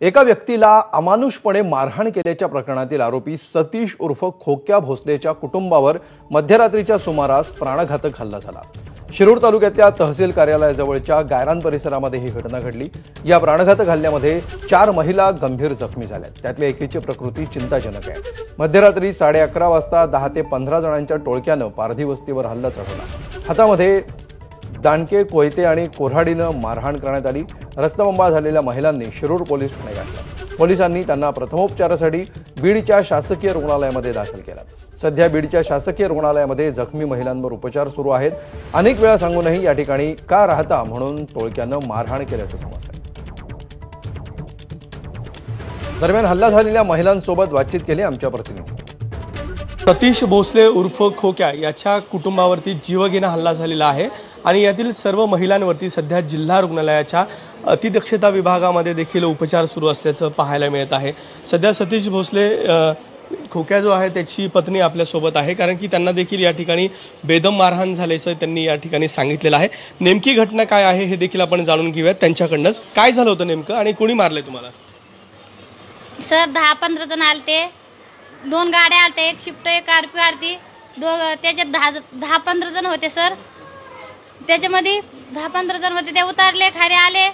एका व्यक्तीला अमानुषपणे मारहाण केल्याच्या प्रकरणातील आरोपी सतीश उर्फ खोक्या भोसलेच्या कुटुंबावर मध्यरात्रीच्या सुमारास प्राणघातक हल्ला झाला। शिरूर तालुक्यातल्या तहसील कार्यालयाजवळच्या गायरान परिसरामध्ये ही घटना घडली। या प्राणघातक हल्ल्यामध्ये 4 महिला गंभीर जखमी झाल्यात। त्यातल्या एकीची प्रकृती चिंताजनक आहे। मध्यरात्री 11:30 वाजता 10 ते 15 जणांच्या टोळक्यानं पारधी वस्तीवर हल्ला चढवला। हातामध्ये दांडके, कोयते आणि कोऱ्हाडीनं मारहाण करण्यात आली। रक्तबंबाळ झालेल्या महिलांनी शिरूर पोलीस ठाणे गाठलं। पोलिसांनी त्यांना प्रथमोपचारासाठी बीडच्या शासकीय रुग्णालयामध्ये दाखल केलं। सध्या बीडच्या शासकीय रुग्णालयामध्ये जखमी महिलांवर उपचार सुरू आहेत। अनेक वेळा सांगूनही या ठिकाणी का राहता म्हणून टोळक्यानं मारहाण केल्याचं समजतंय। दरम्यान हल्ला झालेल्या महिलांसोबत बातचीत केली आमच्या प्रतिनिधी। सतीश भोसले उर्फ खोक्या याच्या कुटुंबावरती जीवघेणा हल्ला झालेला आहे आणि यातील सर्व महिलांवरती सध्या जिल्हा रुग्णालयाच्या अतिदक्षता विभागामध्ये देखील उपचार सुरू असल्याचं पाहायला मिळत आहे। सध्या सतीश भोसले खोक्या जो आहे त्याची पत्नी आपल्यासोबत आहे, कारण की त्यांना देखील या ठिकाणी बेदम मारहाण झाल्याचं त्यांनी या ठिकाणी सांगितलेलं आहे। नेमकी घटना काय आहे हे देखील आपण जाणून घेऊयात त्यांच्याकडनंच। काय झालं होतं नेमकं आणि कोणी मारलंय तुम्हाला? सर 10-15 जण आलते, 2 गाड्या आलत्या, एक शिफ्ट एक आरपी आरती, त्याच्यात 10-15 जण होते सर। त्याच्यामध्ये 10-15 जण होते, ते उतारले, खाली आले,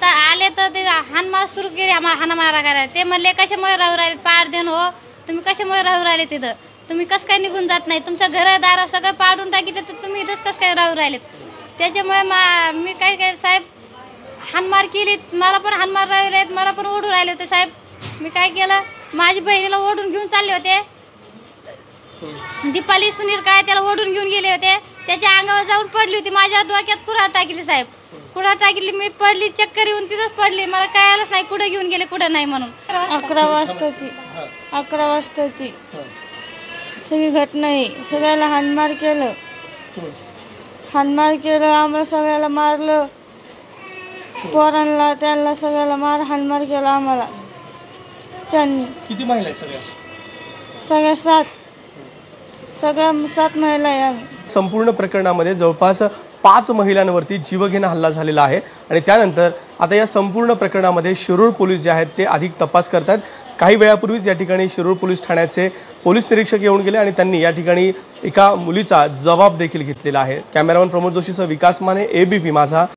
आले तर ते हाणमार सुरू केली, हाणामारा करायला। ते म्हणले कशामुळे राहू राहिले, पाड देऊन हो तुम्ही कशामुळे राहू राहिले, तिथं तुम्ही कसं काय निघून जात नाही, तुमचं घरदार सगळं पाडून टाकी तर तुम्ही इथंच कसं काय राहू राहिलेत। त्याच्यामुळे मी काय साहेब हाणमार केली, मला पण हाणमार राहिले, मला पण ओढून राहिले होते साहेब। मी काय केलं, माझ्या बहिणीला ओढून घेऊन चालले होते, दीपाली सुनील काय त्याला ओढून घेऊन गेले होते, त्याच्या अंगावर जाऊन पडली होती, माझ्या डोक्यात कुऱ्हाड टाकली साहेब, कुऱ्हाड टाकली, मी पडली, चक्कर येऊन तिथंच पडली, मला कळालंच नाही कुठे घेऊन गेले कुठे नाही म्हणून। 11 वाजताची सगळी घटना आहे। सगळ्याला हाणमार केलं, आम्हाला सगळ्याला मारलं, पोरांना त्यांना सगळ्याला हाणमार केला आम्हाला त्यांनी। किती महिला आहेत सगळ्या 7 महिला आहे आम्ही। संपूर्ण प्रकरणामध्ये जवळपास 5 महिलांवरती जीवघेणा हल्ला झालेला आहे आणि त्यानंतर आता या संपूर्ण प्रकरणामध्ये शिरूर पोलीस जे आहेत ते अधिक तपास करतात। काही वेळापूर्वीच या ठिकाणी शिरूर पोलीस ठाण्याचे पोलीस निरीक्षक येऊन गेले आणि त्यांनी या ठिकाणी एका मुलीचा जबाब देखील घेतलेला आहे। कॅमेरामन प्रमोद जोशीसह विकास माने, ABP माझा।